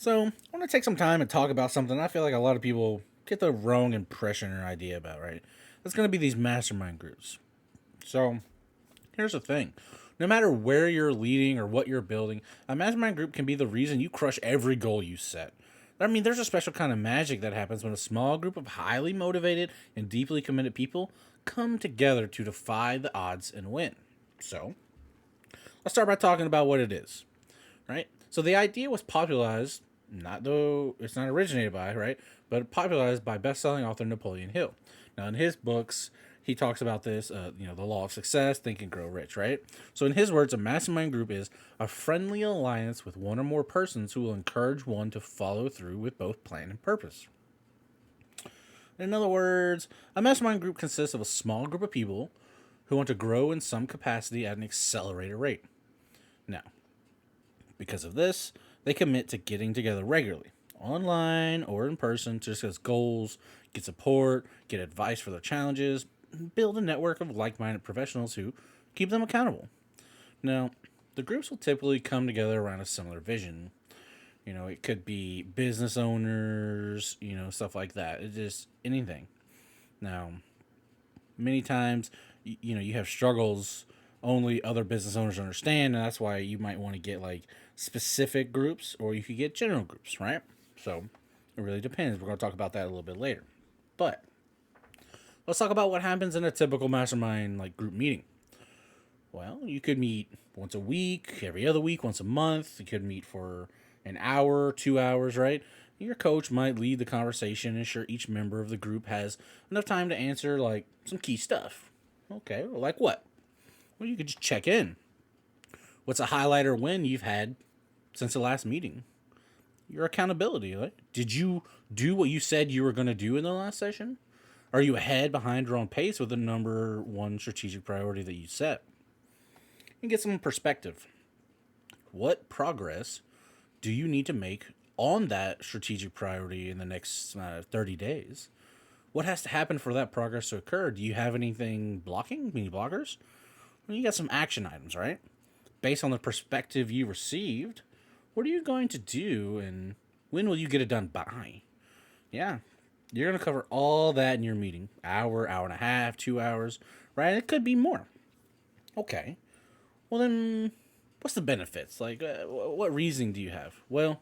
So, I want to take some time and talk about something I feel like a lot of people get the wrong impression or idea about, right? That's going to be these mastermind groups. So, here's the thing, no matter where you're leading or what you're building, a mastermind group can be the reason you crush every goal you set. I mean, there's a special kind of magic that happens when a small group of highly motivated and deeply committed people come together to defy the odds and win. So, let's start by talking about what it is, right? So the idea was popularized, not though it's not originated by, right, but popularized by best-selling author Napoleon Hill. Now, in his books, he talks about this, the law of success, think and grow rich, right? So, in his words, a mastermind group is a friendly alliance with one or more persons who will encourage one to follow through with both plan and purpose. In other words, a mastermind group consists of a small group of people who want to grow in some capacity at an accelerated rate. Now, because of this, they commit to getting together regularly, online or in person, to discuss goals, get support, get advice for their challenges, build a network of like minded professionals who keep them accountable. Now, the groups will typically come together around a similar vision. It could be business owners, stuff like that. It's just anything. Now, many times, you have struggles only other business owners understand, and that's why you might want to get like specific groups, or you could get general groups, right? So it really depends. We're going to talk about that a little bit later, but let's talk about what happens in a typical mastermind like group meeting. Well, you could meet once a week, every other week, once a month. You could meet for an hour, 2 hours, right? Your coach might lead the conversation and ensure each member of the group has enough time to answer like some key stuff. Okay, well, like what? Well, you could just check in. What's a highlight or win you've had since the last meeting? Your accountability. Like, did you do what you said you were going to do in the last session? Are you ahead, behind, or on pace with the number one strategic priority that you set? And get some perspective. What progress do you need to make on that strategic priority in the next 30 days? What has to happen for that progress to occur? Do you have anything blocking, any blockers? Well, you got some action items, right? Based on the perspective you received, what are you going to do and when will you get it done by? Yeah, you're going to cover all that in your meeting. Hour and a half, 2 hours, right? It could be more. Okay. Well, then, what's the benefits? Like, what reasoning do you have? Well,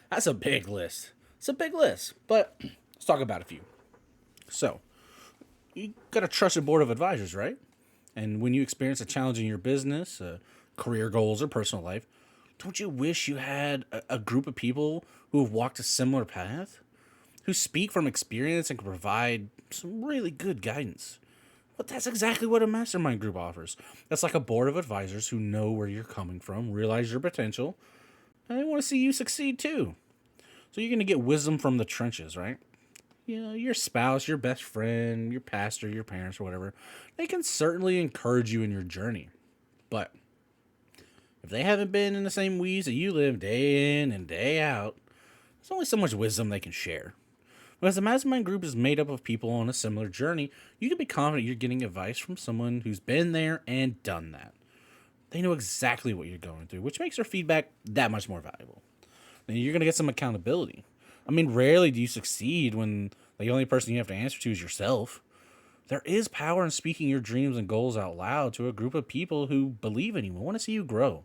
that's a big list. It's a big list, but let's talk about a few. So, you got a trusted board of advisors, right? And when you experience a challenge in your business, career goals, or personal life, don't you wish you had a group of people who have walked a similar path, who speak from experience and can provide some really good guidance? But that's exactly what a mastermind group offers. That's like a board of advisors who know where you're coming from, realize your potential, and they want to see you succeed too. So you're going to get wisdom from the trenches, right? Your spouse, your best friend, your pastor, your parents, or whatever, they can certainly encourage you in your journey. But if they haven't been in the same weeds that you live day in and day out, there's only so much wisdom they can share. But as a mastermind group is made up of people on a similar journey, you can be confident you're getting advice from someone who's been there and done that. They know exactly what you're going through, which makes their feedback that much more valuable. Then you're going to get some accountability. I mean, rarely do you succeed when the only person you have to answer to is yourself. There is power in speaking your dreams and goals out loud to a group of people who believe in you and want to see you grow.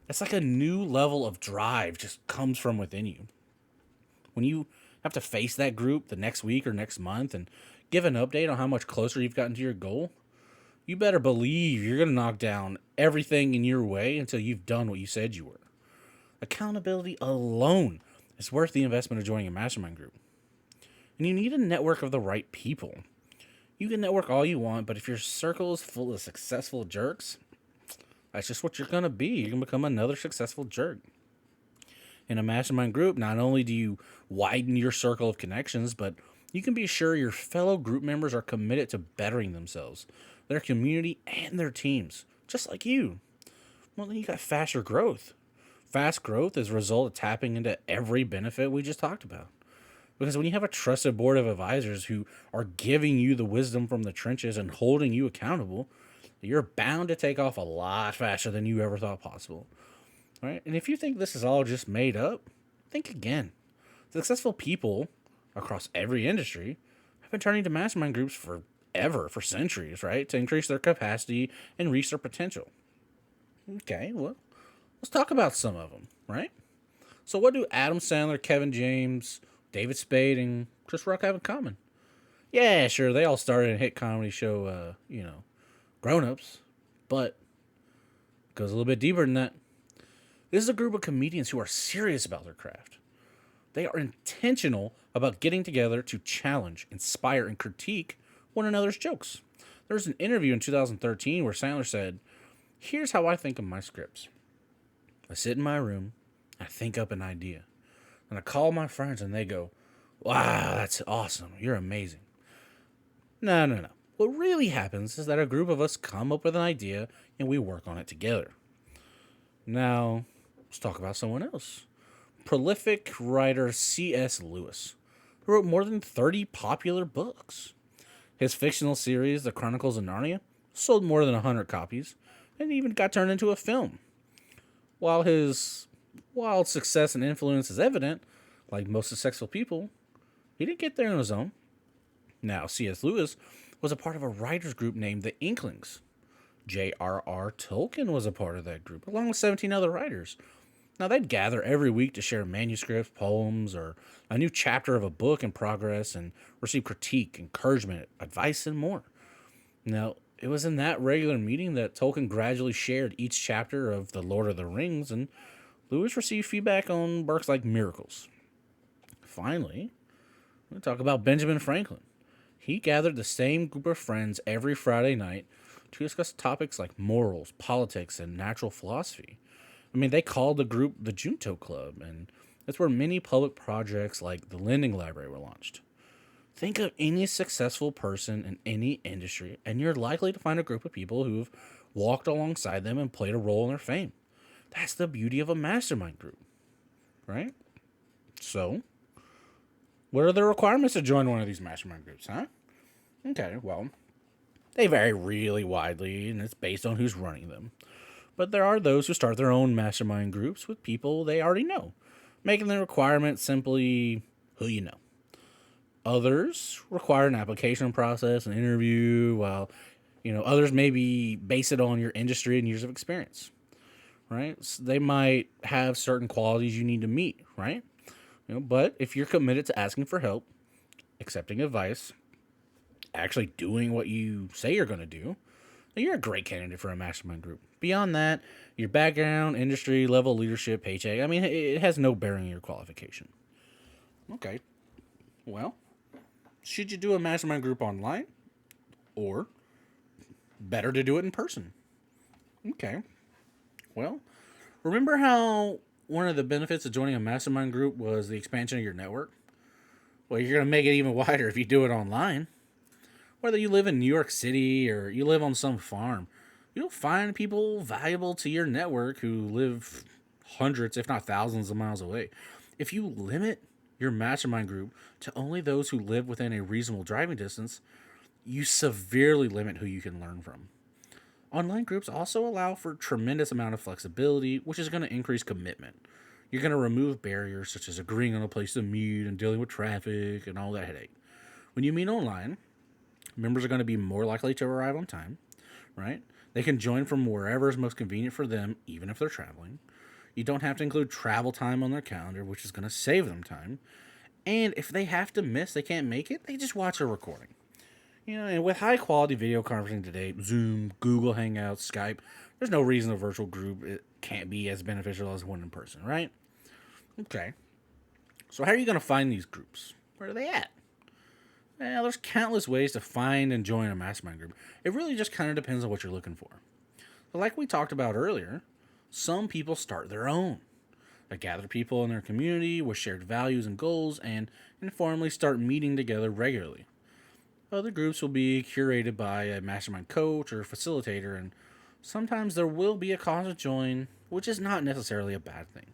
It's like a new level of drive just comes from within you. When you have to face that group the next week or next month and give an update on how much closer you've gotten to your goal, you better believe you're going to knock down everything in your way until you've done what you said you were. Accountability alone is worth the investment of joining a mastermind group. And you need a network of the right people. You can network all you want, but if your circle is full of successful jerks, that's just what you're going to be. You're going to become another successful jerk. In a mastermind group, not only do you widen your circle of connections, but you can be sure your fellow group members are committed to bettering themselves, their community, and their teams, just like you. Well, then you got faster growth. Fast growth is a result of tapping into every benefit we just talked about. Because when you have a trusted board of advisors who are giving you the wisdom from the trenches and holding you accountable, you're bound to take off a lot faster than you ever thought possible. Right? And if you think this is all just made up, Think again. Successful people across every industry have been turning to mastermind groups for centuries, right? To increase their capacity and reach their potential. Okay, well, let's talk about some of them, right? So, what do Adam Sandler, Kevin James, David Spade, and Chris Rock have in common? Yeah, sure, they all started a hit comedy show, Grown Ups, but it goes a little bit deeper than that. This is a group of comedians who are serious about their craft. They are intentional about getting together to challenge, inspire, and critique one another's jokes. There was an interview in 2013 where Sandler said, "Here's how I think of my scripts. I sit in my room, I think up an idea, and I call my friends and they go, 'Wow, that's awesome. You're amazing.' No, no, no. What really happens is that a group of us come up with an idea and we work on it together. Now, let's talk about someone else. Prolific writer C.S. Lewis, who wrote more than 30 popular books. His fictional series, The Chronicles of Narnia, sold more than 100 copies and even got turned into a film. While his wild success and influence is evident, like most successful people, he didn't get there on his own. Now, C.S. Lewis was a part of a writers group named the Inklings. J.R.R. Tolkien was a part of that group, along with 17 other writers. Now, they'd gather every week to share manuscripts, poems, or a new chapter of a book in progress and receive critique, encouragement, advice, and more. Now, it was in that regular meeting that Tolkien gradually shared each chapter of The Lord of the Rings, and Lewis received feedback on works like Miracles. Finally, we'll talk about Benjamin Franklin. He gathered the same group of friends every Friday night to discuss topics like morals, politics, and natural philosophy. I mean, they called the group the Junto Club, and that's where many public projects like the Lending Library were launched. Think of any successful person in any industry, and you're likely to find a group of people who've walked alongside them and played a role in their fame. That's the beauty of a mastermind group, right? So, what are the requirements to join one of these mastermind groups, huh? Okay, well, they vary really widely, and it's based on who's running them. But there are those who start their own mastermind groups with people they already know, making the requirement simply who you know. Others require an application process, an interview, while others maybe base it on your industry and years of experience, right? So they might have certain qualities you need to meet, right? But if you're committed to asking for help, accepting advice, actually doing what you say you're going to do, then you're a great candidate for a mastermind group. Beyond that, your background, industry, level, leadership, paycheck, I mean, it has no bearing on your qualification. Okay, well, should you do a mastermind group online, or better to do it in person? Okay, well, remember how one of the benefits of joining a mastermind group was the expansion of your network? Well, you're going to make it even wider if you do it online. Whether you live in New York City or you live on some farm, you'll find people valuable to your network who live hundreds, if not thousands of miles away. If you limit your mastermind group to only those who live within a reasonable driving distance, you severely limit who you can learn from. Online groups also allow for tremendous amount of flexibility, which is going to increase commitment. You're going to remove barriers such as agreeing on a place to meet and dealing with traffic and all that headache. When you meet online, members are going to be more likely to arrive on time, right? They can join from wherever is most convenient for them, even if they're traveling. You don't have to include travel time on their calendar, which is going to save them time. And if they have to miss, they can't make it, they just watch a recording. And with high quality video conferencing today, Zoom, Google Hangouts, Skype, there's no reason a virtual group it can't be as beneficial as one in person, right? Okay. So how are you going to find these groups? Where are they at? Well, there's countless ways to find and join a mastermind group. It really just kind of depends on what you're looking for. But like we talked about earlier, some people start their own. They gather people in their community with shared values and goals and informally start meeting together regularly. Other groups will be curated by a mastermind coach or facilitator, and sometimes there will be a cause to join, which is not necessarily a bad thing.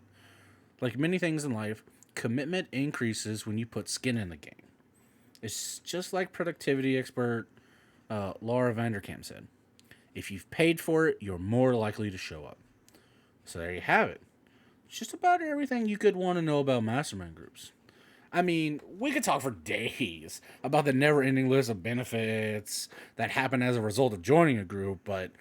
Like many things in life, commitment increases when you put skin in the game. It's just like productivity expert Laura Vanderkam said. If you've paid for it, you're more likely to show up. So there you have it. just about everything you could want to know about mastermind groups. I mean, we could talk for days about the never ending list of benefits that happen as a result of joining a group, but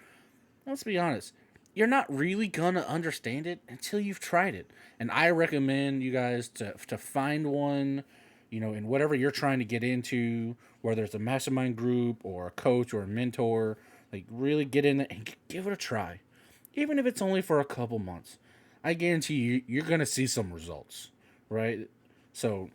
let's be honest, you're not really gonna understand it until you've tried it. And I recommend you guys to find one, in whatever you're trying to get into, whether it's a mastermind group or a coach or a mentor. Like, really get in it and give it a try, even if it's only for a couple months. I guarantee you're gonna see some results, right? So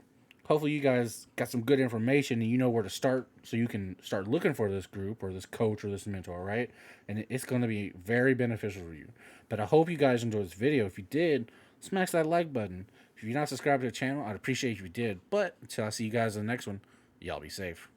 hopefully you guys got some good information and you know where to start so you can start looking for this group or this coach or this mentor, right? And it's going to be very beneficial for you. But I hope you guys enjoyed this video. If you did, smash that like button. If you're not subscribed to the channel, I'd appreciate if you did. But until I see you guys in the next one, y'all be safe.